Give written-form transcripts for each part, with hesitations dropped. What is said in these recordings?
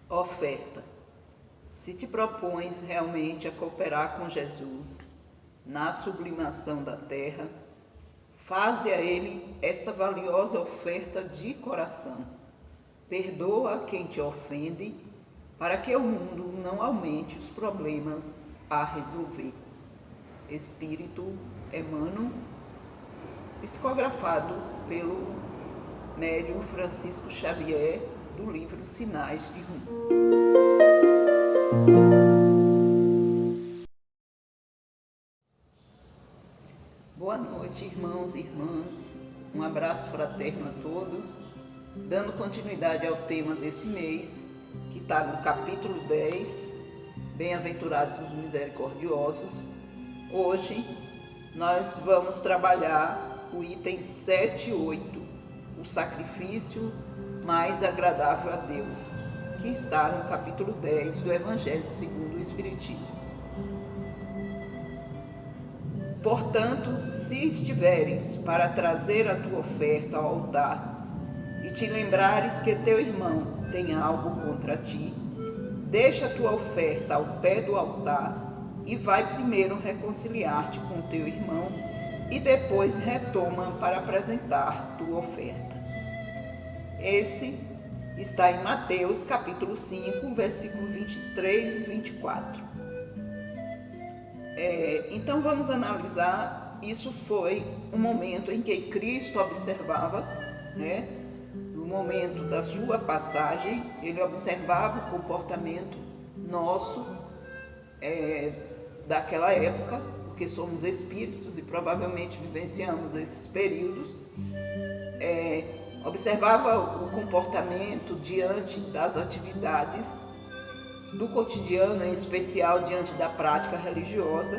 Oferta. Se te propões realmente a cooperar com Jesus na sublimação da terra, faze a Ele esta valiosa oferta de coração. Perdoa quem te ofende, para que o mundo não aumente os problemas a resolver. Espírito Emmanuel, psicografado pelo médium Francisco Xavier, do livro Sinais de Rumo. Boa noite, irmãos e irmãs. Um abraço fraterno a todos, dando continuidade ao tema desse mês, que está no capítulo 10, Bem-aventurados os misericordiosos. Hoje nós vamos trabalhar o item 7 e 8, o sacrifício mais agradável a Deus, que está no capítulo 10 do Evangelho segundo o Espiritismo. Portanto, se estiveres para trazer a tua oferta ao altar e te lembrares que teu irmão tem algo contra ti, deixa a tua oferta ao pé do altar e vai primeiro reconciliar-te com teu irmão e depois retoma para apresentar tua oferta. Esse está em Mateus capítulo 5, versículo 23 e 24. Então vamos analisar. Isso foi um momento em que Cristo observava, no momento da sua passagem, ele observava o comportamento nosso daquela época, porque somos espíritos e provavelmente vivenciamos esses períodos. Observava o comportamento diante das atividades do cotidiano, em especial diante da prática religiosa.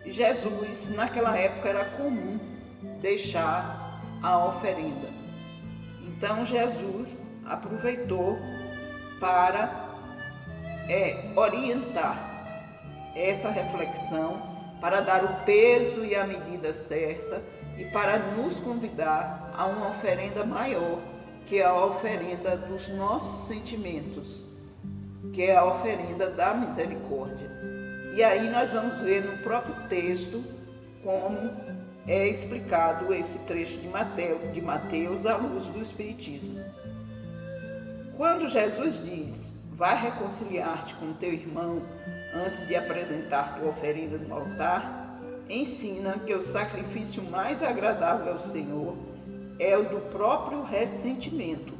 Jesus, naquela época, era comum deixar a oferenda. Então, Jesus aproveitou para orientar essa reflexão, para dar o peso e a medida certa e para nos convidar a uma oferenda maior, que é a oferenda dos nossos sentimentos, que é a oferenda da misericórdia. E aí nós vamos ver no próprio texto como é explicado esse trecho de Mateus à luz do Espiritismo. Quando Jesus diz, vai reconciliar-te com teu irmão antes de apresentar tua oferenda no altar, ensina que o sacrifício mais agradável ao Senhor é o do próprio ressentimento,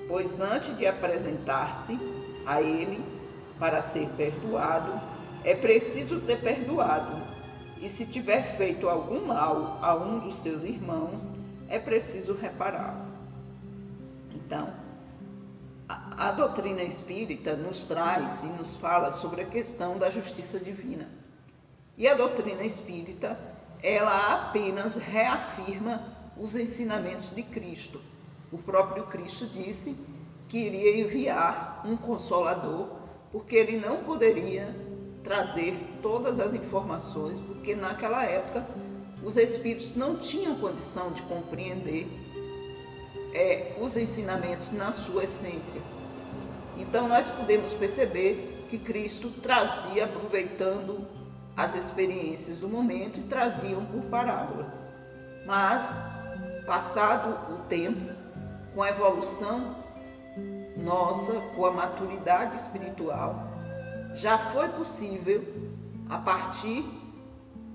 pois antes de apresentar-se a Ele para ser perdoado, é preciso ter perdoado, e se tiver feito algum mal a um dos seus irmãos, é preciso repará-lo. Então, a doutrina espírita nos traz e nos fala sobre a questão da justiça divina. E a doutrina espírita, ela apenas reafirma os ensinamentos de Cristo. O próprio Cristo disse que iria enviar um consolador, porque ele não poderia trazer todas as informações, porque naquela época os espíritos não tinham condição de compreender os ensinamentos na sua essência. Então nós podemos perceber que Cristo trazia, aproveitando as experiências do momento, e traziam por parábolas. Mas, passado o tempo, com a evolução nossa, com a maturidade espiritual, já foi possível, a partir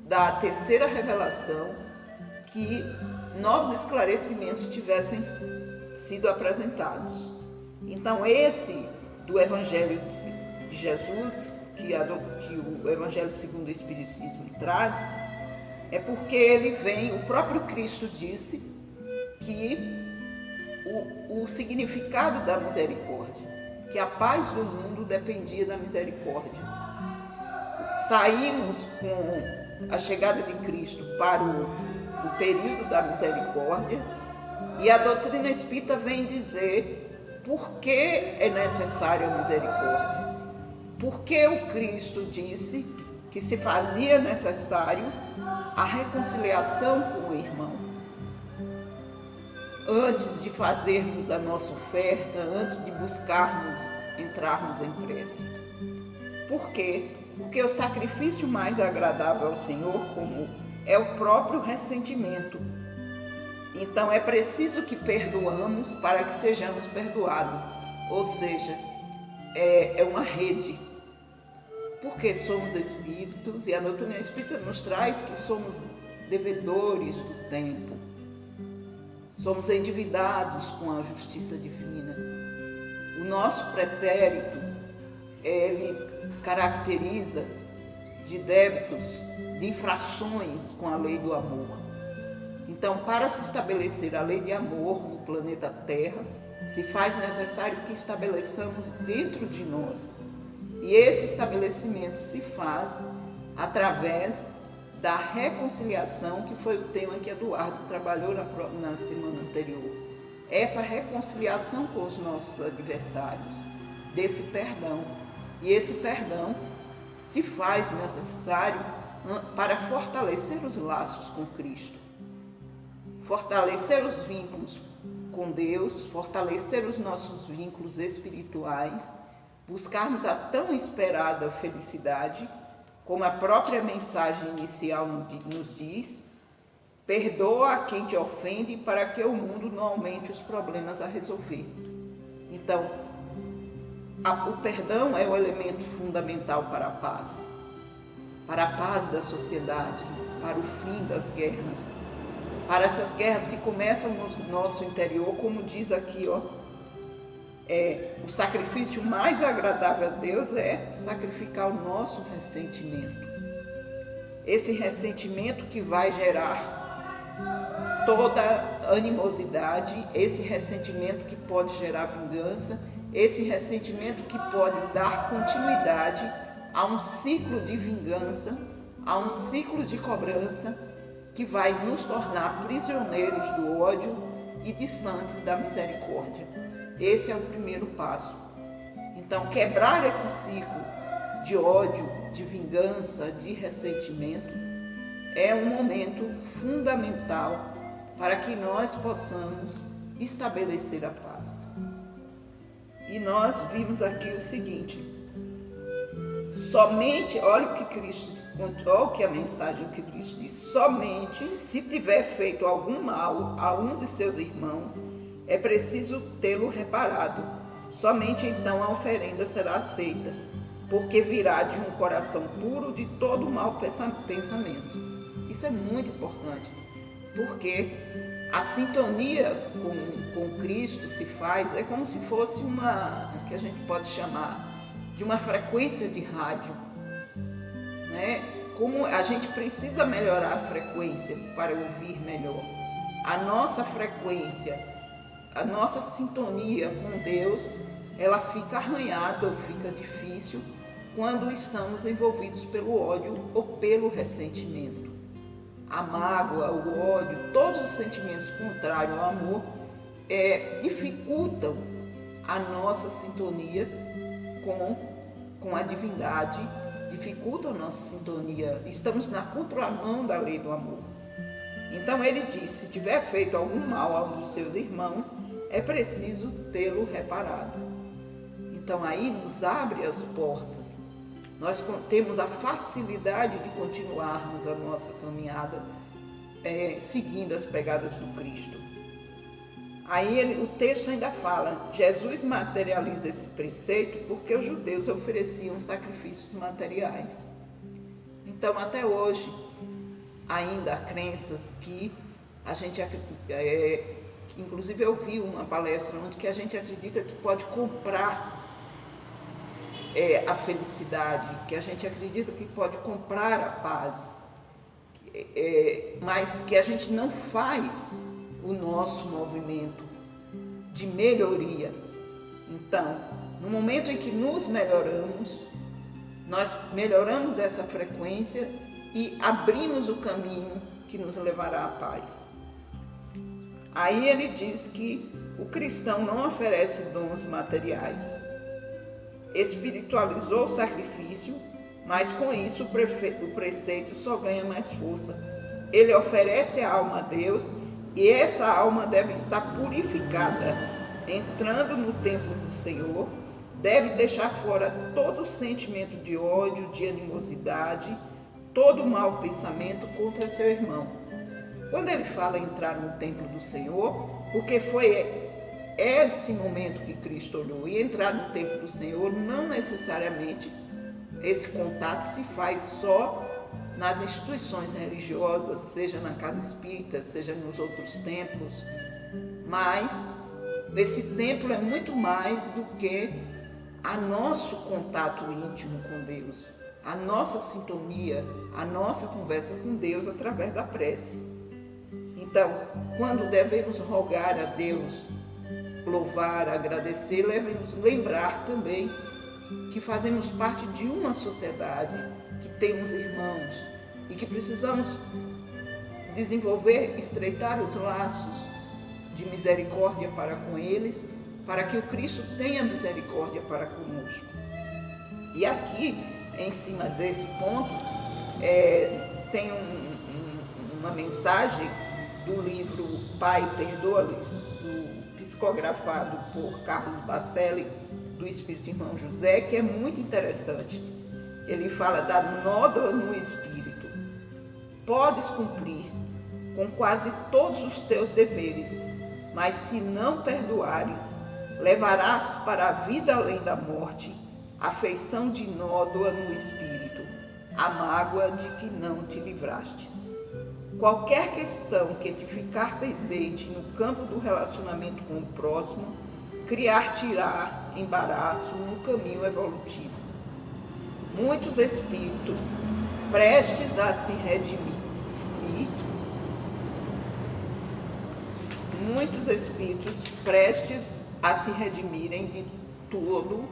da terceira revelação, que novos esclarecimentos tivessem sido apresentados. Então, esse do Evangelho de Jesus, que o Evangelho segundo o Espiritismo traz, é porque ele vem, o próprio Cristo disse que o significado da misericórdia, que a paz do mundo dependia da misericórdia. Saímos com a chegada de Cristo para o período da misericórdia, e a doutrina espírita vem dizer por que é necessária a misericórdia. Porque o Cristo disse que se fazia necessário a reconciliação com o irmão. Antes de fazermos a nossa oferta, antes de buscarmos entrarmos em prece. Por quê? Porque o sacrifício mais agradável ao Senhor como é o próprio ressentimento. Então é preciso que perdoamos para que sejamos perdoados. Ou seja, é uma rede. Porque somos espíritos e a doutrina espírita nos traz que somos devedores do tempo. Somos endividados com a justiça divina. O nosso pretérito, ele caracteriza de débitos, de infrações com a lei do amor. Então, para se estabelecer a lei de amor no planeta Terra, se faz necessário que estabeleçamos dentro de nós. E esse estabelecimento se faz através da reconciliação, que foi o tema que Eduardo trabalhou na semana anterior. Essa reconciliação com os nossos adversários, desse perdão. E esse perdão se faz necessário para fortalecer os laços com Cristo, fortalecer os vínculos com Deus, fortalecer os nossos vínculos espirituais, buscarmos a tão esperada felicidade, como a própria mensagem inicial nos diz: perdoa a quem te ofende para que o mundo não aumente os problemas a resolver. Então, o perdão é o elemento fundamental para a paz da sociedade, para o fim das guerras, para essas guerras que começam no nosso interior, como diz aqui, o sacrifício mais agradável a Deus é sacrificar o nosso ressentimento. Esse ressentimento que vai gerar toda animosidade, esse ressentimento que pode gerar vingança, esse ressentimento que pode dar continuidade a um ciclo de vingança, a um ciclo de cobrança que vai nos tornar prisioneiros do ódio e distantes da misericórdia. Esse é o primeiro passo. Então, quebrar esse ciclo de ódio, de vingança, de ressentimento é um momento fundamental para que nós possamos estabelecer a paz. E nós vimos aqui o seguinte: somente, olha o que a mensagem que Cristo diz: somente se tiver feito algum mal a um de seus irmãos, é preciso tê-lo reparado. Somente então a oferenda será aceita, porque virá de um coração puro de todo mau pensamento. Isso é muito importante, porque a sintonia com Cristo se faz, é como se fosse que a gente pode chamar de uma frequência de rádio, né? Como a gente precisa melhorar a frequência para ouvir melhor. A nossa frequência, a nossa sintonia com Deus, ela fica arranhada ou fica difícil quando estamos envolvidos pelo ódio ou pelo ressentimento. A mágoa, o ódio, todos os sentimentos contrários ao amor dificultam a nossa sintonia com a divindade, dificultam a nossa sintonia. Estamos na contramão da lei do amor. Então ele diz: se tiver feito algum mal a um dos seus irmãos, é preciso tê-lo reparado. Então aí nos abre as portas. Nós temos a facilidade de continuarmos a nossa caminhada seguindo as pegadas do Cristo. Aí o texto ainda fala: Jesus materializa esse preceito porque os judeus ofereciam sacrifícios materiais. Então até hoje ainda há crenças que a gente, inclusive eu vi uma palestra onde que a gente acredita que pode comprar a felicidade, que a gente acredita que pode comprar a paz, mas que a gente não faz o nosso movimento de melhoria. Então, no momento em que nos melhoramos, nós melhoramos essa frequência e abrimos o caminho que nos levará à paz. Aí ele diz que o cristão não oferece dons materiais. Espiritualizou o sacrifício, mas com isso o preceito só ganha mais força. Ele oferece a alma a Deus e essa alma deve estar purificada, entrando no templo do Senhor, deve deixar fora todo sentimento de ódio, de animosidade, todo mau pensamento contra seu irmão. Quando ele fala entrar no templo do Senhor, porque foi esse momento que Cristo olhou, e entrar no templo do Senhor não necessariamente esse contato se faz só nas instituições religiosas, seja na casa espírita, seja nos outros templos, mas esse templo é muito mais do que a nosso contato íntimo com Deus, a nossa sintonia, a nossa conversa com Deus através da prece. Então, quando devemos rogar a Deus, louvar, agradecer, devemos lembrar também que fazemos parte de uma sociedade, que temos irmãos e que precisamos desenvolver, estreitar os laços de misericórdia para com eles, para que o Cristo tenha misericórdia para conosco. E aqui, em cima desse ponto, tem uma mensagem do livro Pai, Perdoa-lhes, psicografado por Carlos Bacelli, do Espírito Irmão José, que é muito interessante. Ele fala da nódoa no espírito. Podes cumprir com quase todos os teus deveres, mas se não perdoares, levarás para a vida além da morte a feição de nódoa no espírito, a mágoa de que não te livrastes. Qualquer questão que te ficar pendente no campo do relacionamento com o próximo, criar-te-irá embaraço no caminho evolutivo. Muitos espíritos prestes a se redimirem de todo,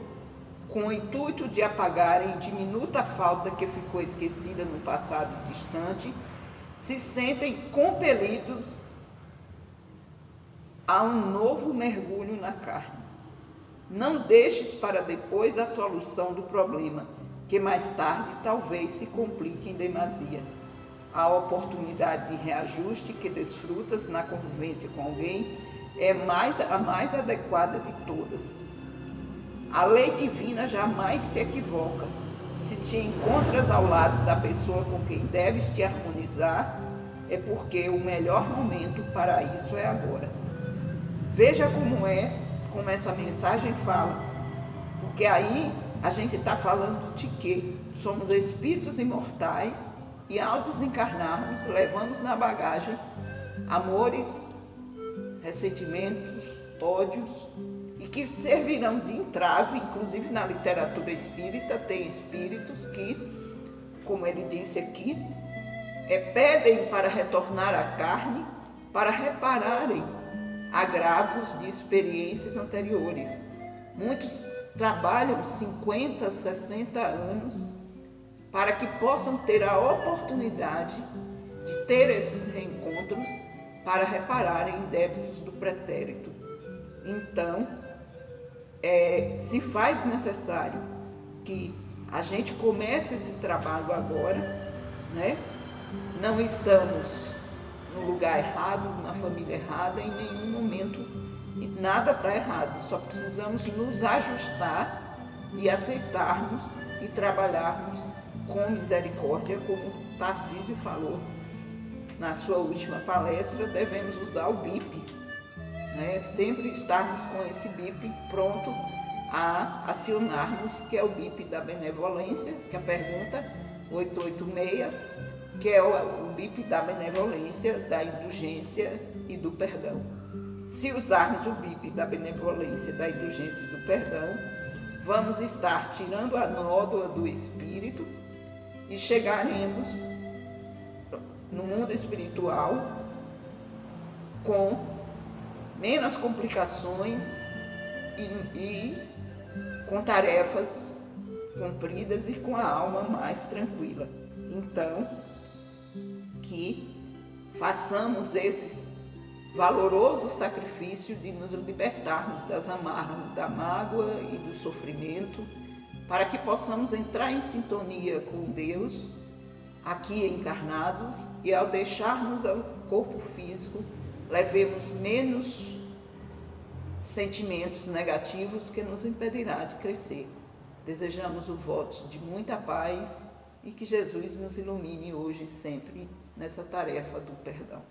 com o intuito de apagarem diminuta falta que ficou esquecida no passado distante, se sentem compelidos a um novo mergulho na carne. Não deixes para depois a solução do problema, que mais tarde talvez se complique em demasia. A oportunidade de reajuste que desfrutas na convivência com alguém é a mais adequada de todas. A lei divina jamais se equivoca. Se te encontras ao lado da pessoa com quem deves te harmonizar, é porque o melhor momento para isso é agora. Veja como essa mensagem fala, porque aí a gente está falando de que somos espíritos imortais e ao desencarnarmos levamos na bagagem amores, ressentimentos, ódios, e que servirão de entrave. Inclusive na literatura espírita tem espíritos que, como ele disse aqui, pedem para retornar à carne, para repararem agravos de experiências anteriores. Muitos trabalham 50, 60 anos para que possam ter a oportunidade de ter esses reencontros para repararem em débitos do pretérito. Então, se faz necessário que a gente comece esse trabalho agora, né? Não estamos no lugar errado, na família errada, em nenhum momento, e nada está errado, só precisamos nos ajustar e aceitarmos e trabalharmos com misericórdia, como Tarcísio falou na sua última palestra. Devemos usar o BIP, né? Sempre estarmos com esse BIP pronto a acionarmos, que é o BIP da benevolência, que é a pergunta 886, que é o BIP da benevolência, da indulgência e do perdão. Se usarmos o BIP da benevolência, da indulgência e do perdão, vamos estar tirando a nódoa do espírito e chegaremos no mundo espiritual com menos complicações e com tarefas cumpridas e com a alma mais tranquila. Então, que façamos esse valoroso sacrifício de nos libertarmos das amarras da mágoa e do sofrimento, para que possamos entrar em sintonia com Deus, aqui encarnados, e ao deixarmos o corpo físico, levemos menos sentimentos negativos que nos impedirá de crescer. Desejamos o voto de muita paz e que Jesus nos ilumine hoje e sempre nessa tarefa do perdão.